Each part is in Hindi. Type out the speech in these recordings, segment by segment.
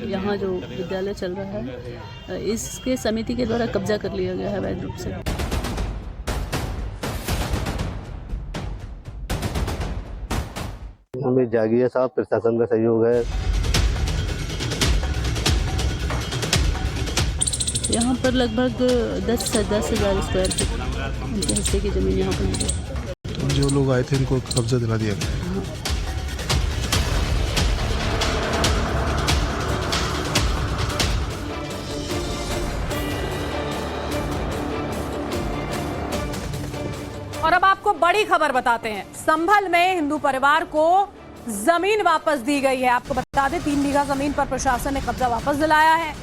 यहाँ जो विद्यालय चल रहा है इसके समिति के द्वारा कब्जा कर लिया गया है अवैध रूप से। हमें जागिए साहब, प्रशासन का सहयोग है। यहाँ पर लगभग 10,000 स्क्वायर फीट उनके हिस्से की ज़मीन यहाँ पर है। जो लोग आए थे उनको कब्जा दिला दिया गया। और अब आपको बड़ी खबर बताते हैं। संभल में हिंदू परिवार को जमीन वापस दी गई है। आपको बता दें 3 बीघा जमीन पर प्रशासन ने कब्जा वापस दिलाया है।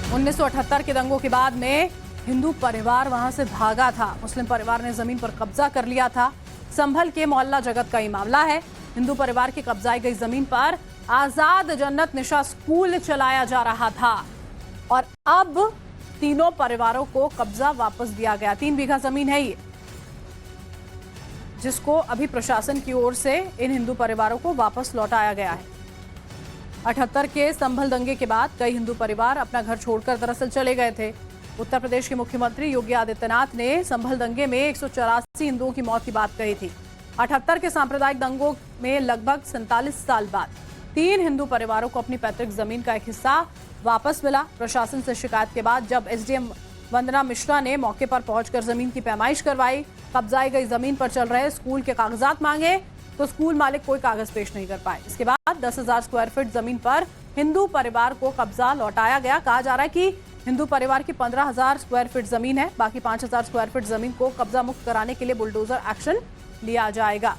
1978 के दंगों के बाद में हिंदू परिवार वहां से भागा था। मुस्लिम परिवार ने जमीन पर कब्जा कर लिया था। संभल के मोहल्ला जगत का ये मामला है। हिंदू परिवार की कब्जाई गई जमीन पर आजाद जन्नत निशा स्कूल चलाया जा रहा था और अब तीनों परिवारों को कब्जा वापस दिया गया। 3 बीघा जमीन है ये, जिसको अभी प्रशासन की ओर से इन हिंदू परिवारों को वापस लौटाया गया है। 78 के संभल दंगे के बाद कई हिंदू परिवार अपना घर छोड़कर दरअसल चले गए थे। उत्तर प्रदेश के मुख्यमंत्री योगी आदित्यनाथ ने संभल दंगे में 184 हिंदुओं की मौत की बात कही थी। 78 के सांप्रदायिक दंगों में लगभग 47 साल बाद 3 हिंदू परिवारों को अपनी पैतृक जमीन का एक हिस्सा वापस मिला। प्रशासन से शिकायत के बाद जब एसडीएम वंदना मिश्रा ने मौके पर पहुंचकर जमीन की पैमाइश करवाई, कब्जाई गई जमीन पर चल रहे स्कूल के कागजात मांगे तो स्कूल मालिक कोई कागज पेश नहीं कर पाए। इसके बाद 10,000 स्क्वायर फीट जमीन पर हिंदू परिवार को कब्जा लौटाया गया। कहा जा रहा है कि हिंदू परिवार की 15,000 स्क्वायर फीट जमीन है, बाकी 5,000 स्क्वायर फीट जमीन को कब्जा मुक्त कराने के लिए बुलडोजर एक्शन लिया जाएगा।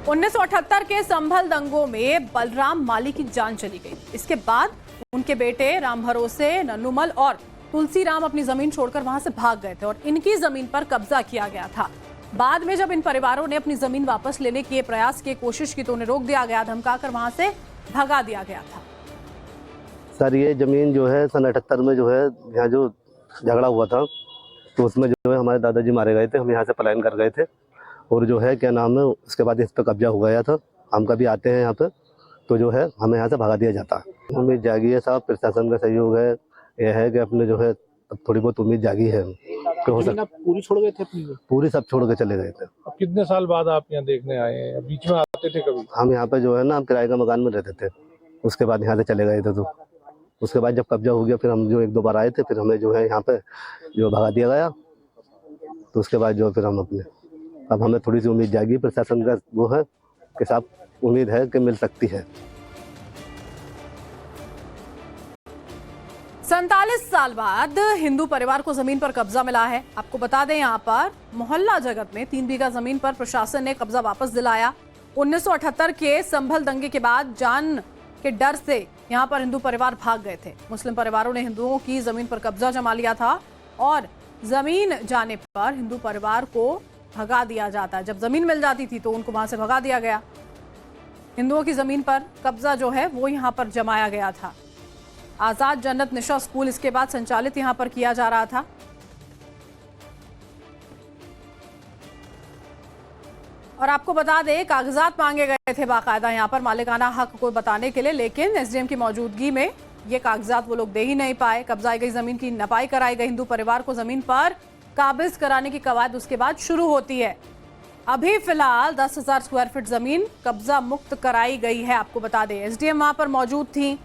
1978 के संभल दंगों में बलराम माली की जान चली गई। इसके बाद उनके बेटे राम भरोसे, नन्नूमल और तुलसीराम अपनी जमीन छोड़कर वहां से भाग गए थे और इनकी जमीन पर कब्जा किया गया था। बाद में जब इन परिवारों ने अपनी जमीन वापस लेने के प्रयास की कोशिश की तो उन्हें रोक दिया गया, धमकाकर वहां से भगा दिया गया था। सर ये ज़मीन जो है सन 78 में जो है यहाँ जो झगड़ा हुआ था तो उसमें जो है हमारे दादाजी मारे गए थे। हम यहाँ से पलायन कर गए थे और जो है क्या नाम है उसके बाद इस पर कब्जा हो गया था। हम कभी आते हैं यहाँ पे तो जो है हमें यहाँ से भगा दिया जाता है। हमें जागिए साहब, प्रशासन का सहयोग है। यह है कि अपने जो है थोड़ी बहुत उम्मीद जागी है तो हो सकता। पूरी छोड़ गए थे अपनी? पूरी सब छोड़ के चले गए थे। अब कितने साल बाद आप यहाँ देखने आए हैं? बीच में आते थे कभी? हम यहाँ पे जो है ना हम किराए का मकान में रहते थे, उसके बाद यहाँ से चले गए थे। तो उसके बाद जब कब्जा हो गया फिर हम जो 1-2 बार आए थे, फिर हमें जो है यहाँ पे जो भगा दिया गया। तो उसके बाद जो फिर हम अपने अब हमें थोड़ी सी उम्मीद जागी प्रशासन का वो है कि साहब उम्मीद है कि मिल सकती है। 47 साल बाद हिंदू परिवार को जमीन पर कब्जा मिला है। आपको बता दें यहाँ पर मोहल्ला जगत में 3 बीघा जमीन पर प्रशासन ने कब्जा वापस दिलाया। 1978 के संभल दंगे के बाद जान के डर से यहाँ पर हिंदू परिवार भाग गए थे। मुस्लिम परिवारों ने हिंदुओं की जमीन पर कब्जा जमा लिया था और जमीन जाने पर हिंदू परिवार को भगा दिया जाता है। जब जमीन मिल जाती थी तो उनको वहां से भगा दिया गया। हिंदुओं की जमीन पर कब्जा जो है वो यहाँ पर जमाया गया था। आजाद जन्नत निशा स्कूल इसके बाद संचालित यहाँ पर किया जा रहा था। और आपको बता दें कागजात मांगे गए थे बाकायदा यहाँ पर मालिकाना हक को बताने के लिए, लेकिन एसडीएम की मौजूदगी में ये कागजात वो लोग दे ही नहीं पाए। कब्जाई गई जमीन की नपाई कराई गई। हिंदू परिवार को जमीन पर काबिज कराने की कवायद उसके बाद शुरू होती है। अभी फिलहाल 10,000 स्क्वायर फीट जमीन कब्जा मुक्त कराई गई है। आपको बता दें एसडीएम वहां पर मौजूद थी।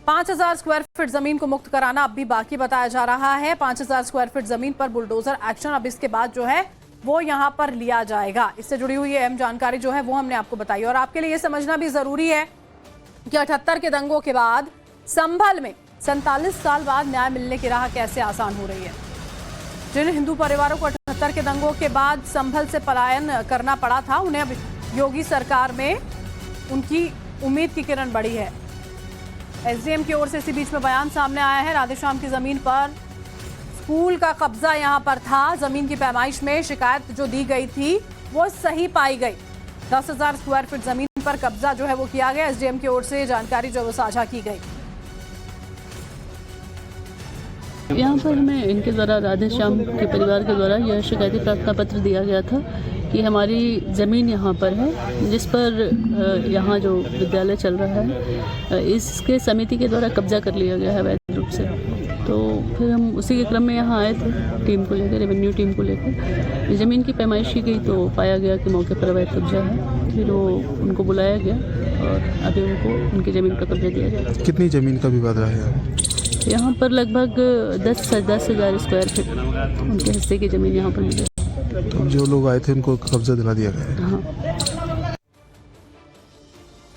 5,000 स्क्वायर फीट जमीन को मुक्त कराना अब भी बाकी बताया जा रहा है। 5,000 स्क्वायर फीट जमीन पर बुलडोजर एक्शन अब इसके बाद जो है वो यहाँ पर लिया जाएगा। इससे जुड़ी हुई अहम जानकारी जो है वो हमने आपको बताई। और आपके लिए ये समझना भी जरूरी है कि 78 के दंगों के बाद संभल में 47 साल बाद न्याय मिलने की राह कैसे आसान हो रही है। जिन हिंदू परिवारों को 78 के दंगों के बाद संभल से पलायन करना पड़ा था, उन्हें अब योगी सरकार में उनकी उम्मीद की किरण बढ़ी है। एसडीएम की ओर से इसी बीच में बयान सामने आया है। राधेश्याम की जमीन पर स्कूल का कब्जा यहां पर था। जमीन की पैमाइश में शिकायत जो दी गई थी वो सही पाई गई। 10,000 स्क्वायर फीट जमीन पर कब्जा जो है वो किया गया। एसडीएम की ओर से जानकारी जो वो साझा की गई। यहाँ पर हमें इनके द्वारा राधेश्याम के परिवार के द्वारा यह शिकायती प्रार्थना पत्र दिया गया था कि हमारी ज़मीन यहाँ पर है जिस पर यहाँ जो विद्यालय चल रहा है इसके समिति के द्वारा कब्जा कर लिया गया है अवैध रूप से। तो फिर हम उसी के क्रम में यहाँ आए थे टीम को लेकर, रेवेन्यू टीम को लेकर। ज़मीन की पैमाइश की गई तो पाया गया कि मौके पर अवैध कब्जा है। फिर वो उनको बुलाया गया और अभी उनको उनकी ज़मीन का कब्जा दिया गया। कितनी ज़मीन का विवाद रहा है? यहाँ पर लगभग 10,000 स्क्वायर फीट उनके हिस्से की ज़मीन यहाँ पर मिली। तो जो लोग आए थे उनको कब्जा दिला दिया गया? हाँ।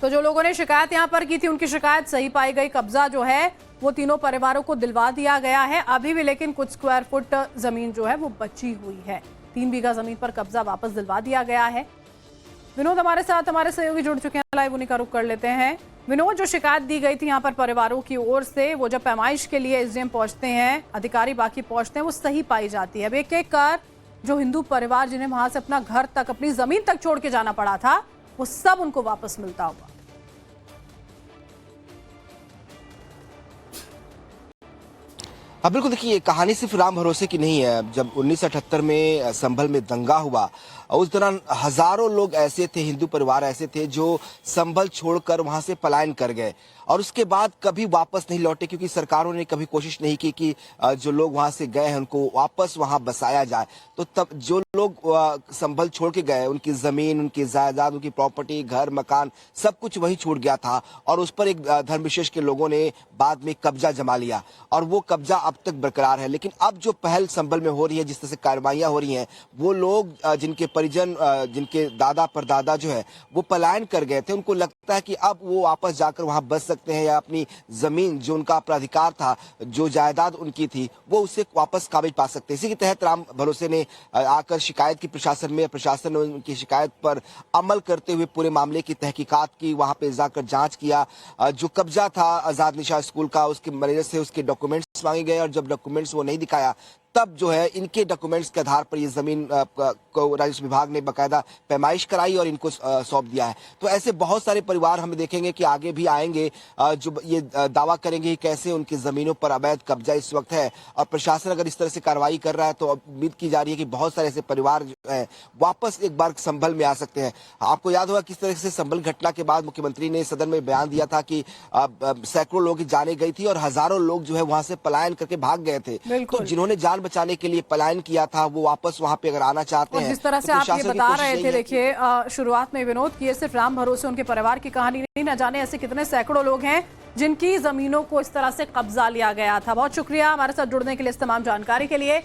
तो जो लोगों ने शिकायत यहाँ पर की थी उनकी शिकायत सही पाई गई। कब्जा जो है वो तीनों परिवारों को दिलवा दिया गया है। अभी भी लेकिन कुछ स्क्वायर फुट जमीन जो है वो बची हुई है। 3 बीघा जमीन पर कब्जा वापस दिलवा दिया गया है। विनोद हमारे साथ हमारे सहयोगी जुड़ चुके हैं, लाइव उन्हीं का रुख कर लेते हैं। विनोद, जो शिकायत दी गई थी यहाँ पर परिवारों की ओर से, वो जब पैमाइश के लिए एसडीएम पहुंचते हैं, अधिकारी बाकी पहुंचते हैं, वो सही पाई जाती है। अब एक एक कर जो हिंदू परिवार जिन्हें वहां से अपना घर तक, अपनी जमीन तक छोड़ के जाना पड़ा था, वो सब उनको वापस मिलता होगा। हाँ बिल्कुल, देखिए ये कहानी सिर्फ राम भरोसे की नहीं है। जब 1978 में संभल में दंगा हुआ, उस दौरान हजारों लोग ऐसे थे, हिंदू परिवार ऐसे थे जो संभल छोड़कर वहां से पलायन कर गए और उसके बाद कभी वापस नहीं लौटे, क्योंकि सरकारों ने कभी कोशिश नहीं की कि जो लोग वहां से गए हैं उनको वापस वहां बसाया जाए। तो तब जो लोग संभल छोड़ के गए, उनकी जमीन, उनकी जायदाद, उनकी प्रॉपर्टी, घर, मकान, सब कुछ वही छूट गया था और उस पर एक धर्म विशेष के लोगों ने बाद में कब्जा जमा लिया और वो कब्जा अब तक बरकरार है। लेकिन अब जो पहल संभल में हो रही है, जिस तरह से कार्रवाइयां हो रही हैं, वो लोग जिनके परिजन, जिनके दादा परदादा जो है वो पलायन कर गए थे, उनको लगता है कि अब वो वापस जाकर वहां बस सकते हैं या अपनी जमीन, जो उनका अपराधिकार था, जो जायदाद उनकी थी, वो उसे वापस काबिज पा सकते हैं। इसी के तहत राम भरोसे ने आकर शिकायत की प्रशासन में, प्रशासन ने उनकी शिकायत पर अमल करते हुए पूरे मामले की तहकीकात की, वहां पे जाकर जांच किया। जो कब्जा था आजाद निशा स्कूल का, उसके मैनेजर से उसके डॉक्यूमेंट्स मांगे गए और जब डॉक्यूमेंट्स वो नहीं दिखाया, तब जो है इनके डॉक्यूमेंट्स के आधार पर ये जमीन को राजस्व विभाग ने बाकायदा पैमाइश कराई और इनको सौंप दिया है। तो ऐसे बहुत सारे परिवार हम देखेंगे कि आगे भी आएंगे जो ये दावा करेंगे कि कैसे उनकी जमीनों पर अवैध कब्जा इस वक्त है और प्रशासन अगर इस तरह से कार्रवाई कर रहा है तो उम्मीद की जा रही है कि बहुत सारे ऐसे परिवार जो है वापस एक बार संभल में आ सकते हैं। आपको याद होगा किस तरह से संभल घटना के बाद मुख्यमंत्री ने सदन में बयान दिया था कि सैकड़ों लोग की जाने गई थी और हजारों लोग जो है वहां से पलायन करके भाग गए थे। तो जिन्होंने जान बचाने के लिए पलायन किया था वो वापस वहां पे अगर आना चाहते हैं, जिस तरह से आप ये बता रहे थे, देखिए शुरुआत में विनोद की, ये सिर्फ राम भरोसे उनके परिवार की कहानी नहीं, न जाने ऐसे कितने सैकड़ों लोग हैं जिनकी जमीनों को इस तरह से कब्जा लिया गया था। बहुत शुक्रिया हमारे साथ जुड़ने के लिए, इस तमाम जानकारी के लिए।